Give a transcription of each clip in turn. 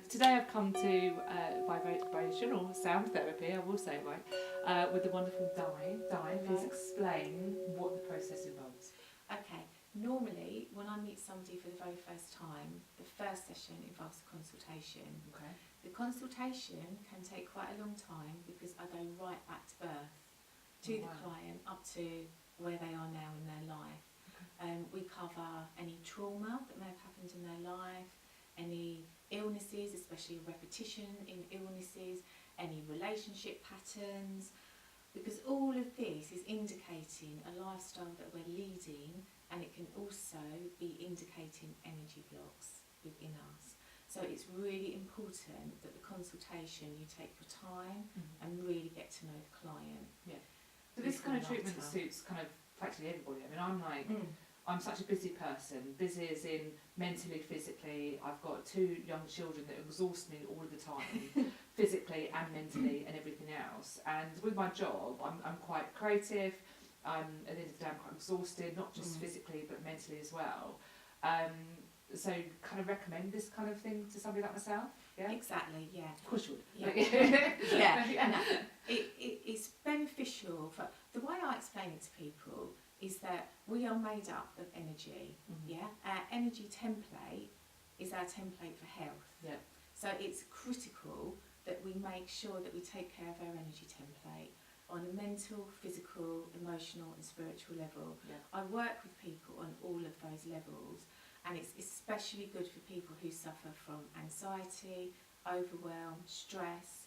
Today I've come to vibrational sound therapy, I will say it right, with the wonderful Di. Di, please explain what the process involves. Okay, normally when I meet somebody for the very first time, the first session involves a consultation. Okay. The consultation can take quite a long time because I go right back to birth to the client up to where they are now in their life. Okay. We cover any trauma that may have happened in their life, any illnesses, especially repetition in illnesses, any relationship patterns, because all of this is indicating a lifestyle that we're leading, and it can also be indicating energy blocks within us. So it's really important that the consultation, you take your time and really get to know the client. Yeah. So this kind of treatment suits kind of practically everybody. I mean, I'm like, I'm such a busy person, busy as in mentally, physically. I've got 2 young children that exhaust me all of the time, physically and mentally and everything else. And with my job, I'm quite creative. At the end of the day, I'm quite exhausted, not just physically, but mentally as well. So kind of recommend this kind of thing to somebody like myself? Yeah? Exactly, yeah. Of course you would. Yeah. Yeah. No, it's beneficial. For the way I explain it to people is that we are made up of energy. Yeah, our energy template is our template for health. Yeah. So it's critical that we make sure that we take care of our energy template on a mental, physical, emotional and spiritual level. Yeah. I work with people on all of those levels, and it's especially good for people who suffer from anxiety, overwhelm, stress,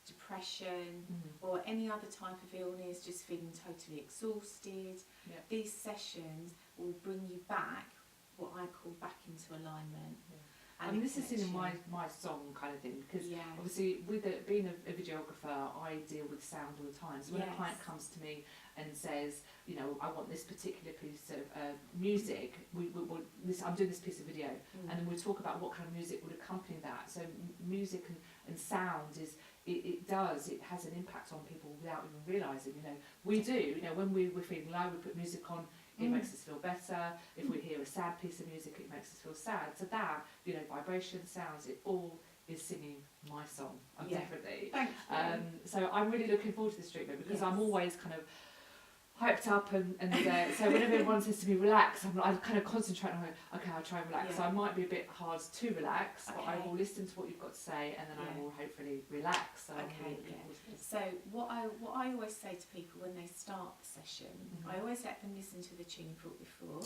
depression, or any other type of illness, just feeling totally exhausted. Yeah. These sessions will bring you back, what I call back into alignment. Yeah. And this is in my song kind of thing, because obviously with being a videographer, I deal with sound all the time. So when a client comes to me and says, you know, I want this particular piece of music, I'm doing this piece of video, and then we talk about what kind of music would accompany that. So music and sound is, it has an impact on people without even realising. You know, we do, you know, when we're feeling low, we put music on, it makes us feel better. If we hear a sad piece of music, it makes us feel sad. So that, you know, vibration, sounds, it all is singing my song, definitely. Thank you. So I'm really looking forward to this treatment because I'm always kind of hyped up and so whenever everyone says to me relax, I kind of concentrate on okay, I'll try and relax. So I might be a bit hard to relax, but I will listen to what you've got to say and then I will hopefully relax. So So what I always say to people when they start the session, I always let them listen to the tune you've brought before.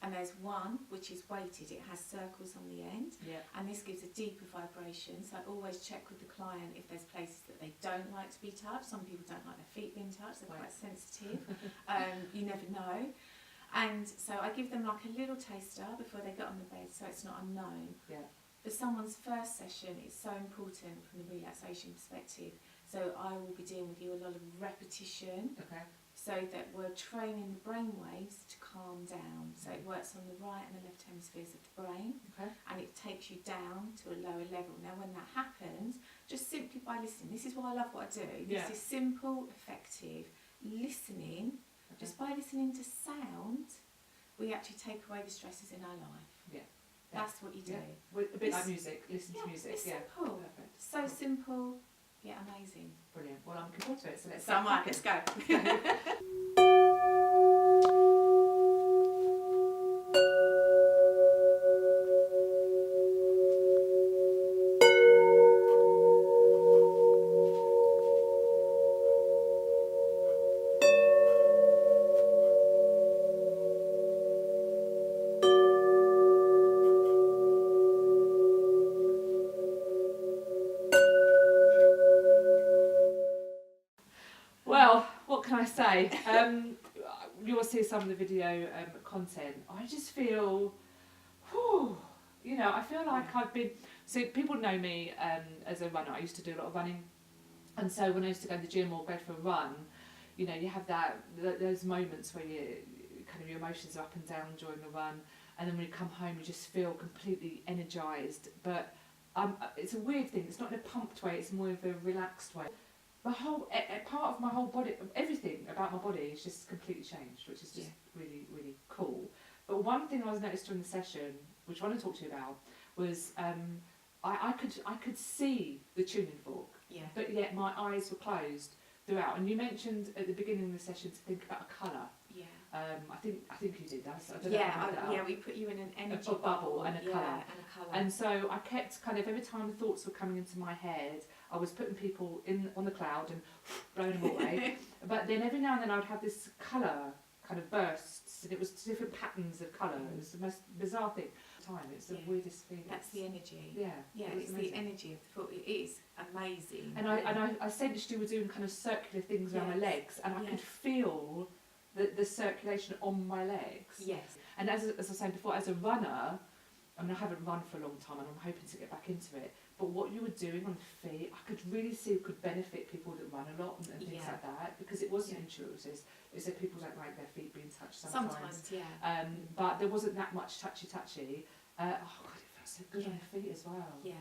And there's one which is weighted, it has circles on the end, and this gives a deeper vibration. So I always check with the client if there's places that they don't like to be touched. Some people don't like their feet being touched, they're quite sensitive. You never know. And so I give them like a little taster before they get on the bed, so it's not unknown. For someone's first session, it's so important from the relaxation perspective. So I will be dealing with you a lot of repetition, so that we're training the brain waves to calm down. So it works on the right and the left hemispheres of the brain, and it takes you down to a lower level. Now when that happens, just simply by listening, this is why I love what I do. This is simple, effective listening. Just by listening to sound, we actually take away the stresses in our life. That's what you do. A bit like music, listen to music. It's simple. Perfect. So simple, yet amazing. Brilliant. Well, I'm looking forward to it. So let's go. Well, what can I say? You'll see some of the video content. I just feel, you know, I feel like I've been. So people know me as a runner. I used to do a lot of running, and so when I used to go to the gym or go for a run, you know, you have those moments where kind of your emotions are up and down during the run, and then when you come home, you just feel completely energised. But it's a weird thing. It's not in a pumped way. It's more of a relaxed way. My whole part of my whole body, everything about my body is just completely changed, which is just really, really cool. But one thing I was noticed during the session, which I want to talk to you about, was I could see the tuning fork, but yet my eyes were closed throughout. And you mentioned at the beginning of the session to think about a colour. Yeah. I think you did that. So I don't know we put you in an energy bubble and a colour. And a colour. And so I kept kind of, every time the thoughts were coming into my head, I was putting people on the cloud and blowing them away. But then every now and then I would have this colour kind of bursts, and it was different patterns of colour. It was the most bizarre thing. It's the weirdest feeling. That's the energy. Yeah, it's amazing. The energy of the thought. It is amazing. And I sensed you were doing kind of circular things around my legs, and I could feel the circulation on my legs. Yes. And as I was saying before, as a runner, I mean, I haven't run for a long time, and I'm hoping to get back into it. But what you were doing on the feet, I could really see it could benefit people that run a lot and things like that, because it wasn't intuitive. They said people don't like their feet being touched sometimes. But there wasn't that much touchy. Oh God, it felt so good on the feet as well. Yeah.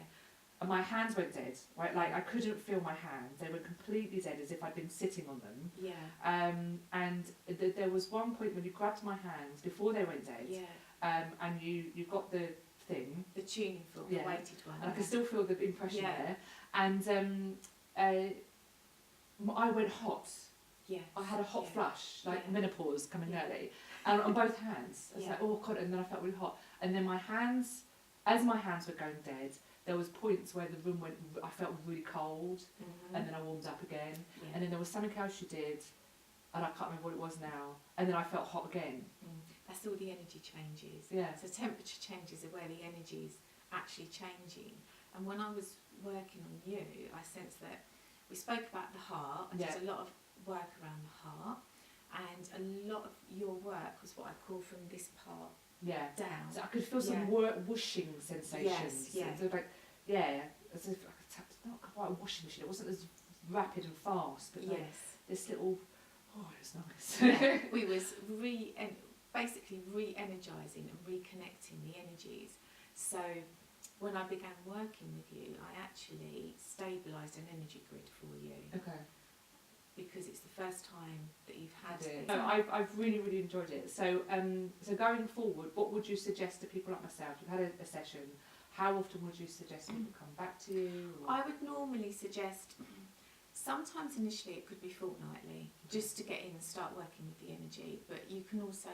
And my hands went dead, right? Like I couldn't feel my hands; they were completely dead, as if I'd been sitting on them. Yeah. And there was one point when you grabbed my hands before they went dead. Yeah. And you got the thing, the tuning fork, the weighted one, and I can still feel the impression there. And I went hot. Yeah. I had a hot flush, like menopause coming early, and on both hands. I was like, oh God, and then I felt really hot. And then my hands, as my hands were going dead, there was points where the room went, I felt really cold, and then I warmed up again. And then there was something else you did, and I can't remember what it was now, and then I felt hot again. That's all the energy changes. Yeah. So temperature changes are where the energy is actually changing. And when I was working on you, I sensed that we spoke about the heart, and there's a lot of work around the heart, and a lot of your work was what I call from this part down. So I could feel some whooshing sensations. Yes, like, as if not quite a washing machine. It wasn't as rapid and fast, but like this little. Oh, it was nice. We was basically re-energising and reconnecting the energies. So when I began working with you, I actually stabilised an energy grid for you. Okay. Because it's the first time that you've had it. No, I've really, really enjoyed it. So so going forward, what would you suggest to people like myself? You've had a session. How often would you suggest people come back to you? Or? I would normally suggest, sometimes initially it could be fortnightly, just to get in and start working with the energy. But you can also,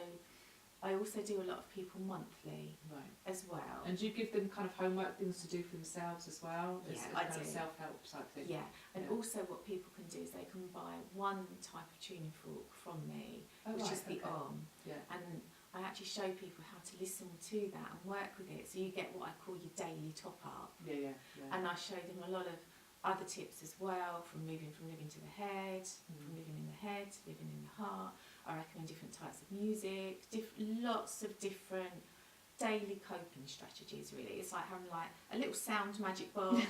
I also do a lot of people monthly as well. And do you give them kind of homework, things to do for themselves as well? I do. Self-help type thing. Yeah, and also what people can do is they can buy one type of tuning fork from me, which is the arm. Yeah. And I actually show people how to listen to that and work with it, so you get what I call your daily top up. Yeah. And I show them a lot of other tips as well, from moving from living to the head, from living in the head to living in the heart. I recommend different types of music, lots of different daily coping strategies, really. It's like having like a little sound magic box,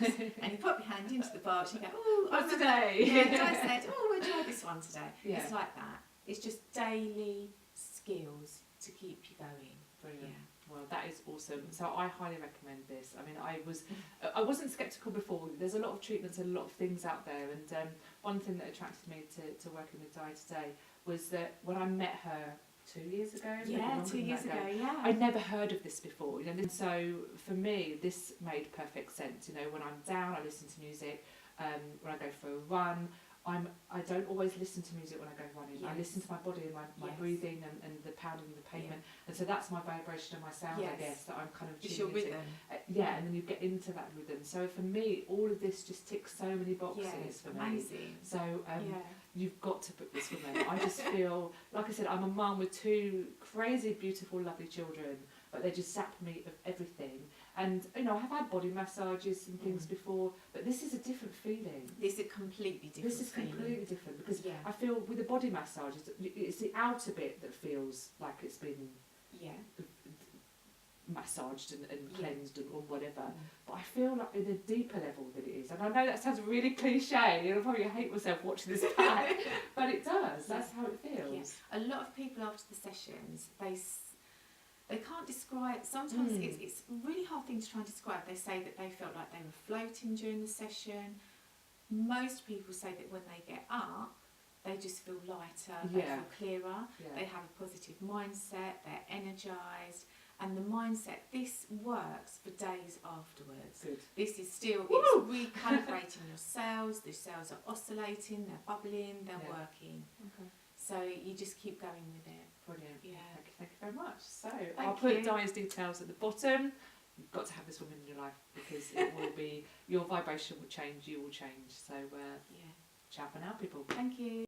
and you pop your hand into the box and you go, oh, what's today? I said, oh, we'll try this one today. Yeah. It's like that. It's just daily skills to keep you going. Brilliant. Yeah. Well, that is awesome. So I highly recommend this. I mean, I wasn't sceptical before. There's a lot of treatments and a lot of things out there, and one thing that attracted me to working with Di today was that when I met her 2 years ago, I'd never heard of this before. And so for me, this made perfect sense. When I'm down, I listen to music. When I go for a run, I don't always listen to music when I go running. I listen to my body and my breathing and the pounding and the pavement. And so that's my vibration and my sound, I guess, that I'm kind of tuning into. And then you get into that rhythm. So for me, all of this just ticks so many boxes for me. So you've got to put this for me. I just feel, like I said, I'm a mum with 2 crazy, beautiful, lovely children, but they just sap me of everything. And, I have had body massages and things before, but this is a different feeling. This is a completely different This is completely different, because I feel with the body massages, it's the outer bit that feels like it's been massaged and cleansed or whatever. But I feel like in a deeper level that it is. And I know that sounds really cliche, and I'll probably hate myself watching this back, but it does. That's how it feels. A lot of people after the sessions, they can't describe, sometimes it's a really hard thing to try and describe. They say that they felt like they were floating during the session. Most people say that when they get up, they just feel lighter, they feel clearer, they have a positive mindset, they're energised, And the mindset, this works for days afterwards. Good. This is still, it's recalibrating your cells. The cells are oscillating, they're bubbling, they're working. Okay. So you just keep going with it. Brilliant. Yeah. Thank you very much. So I'll put Dia's details at the bottom. You've got to have this woman in your life because it will be, your vibration will change, you will change. So ciao for now, people. Thank you.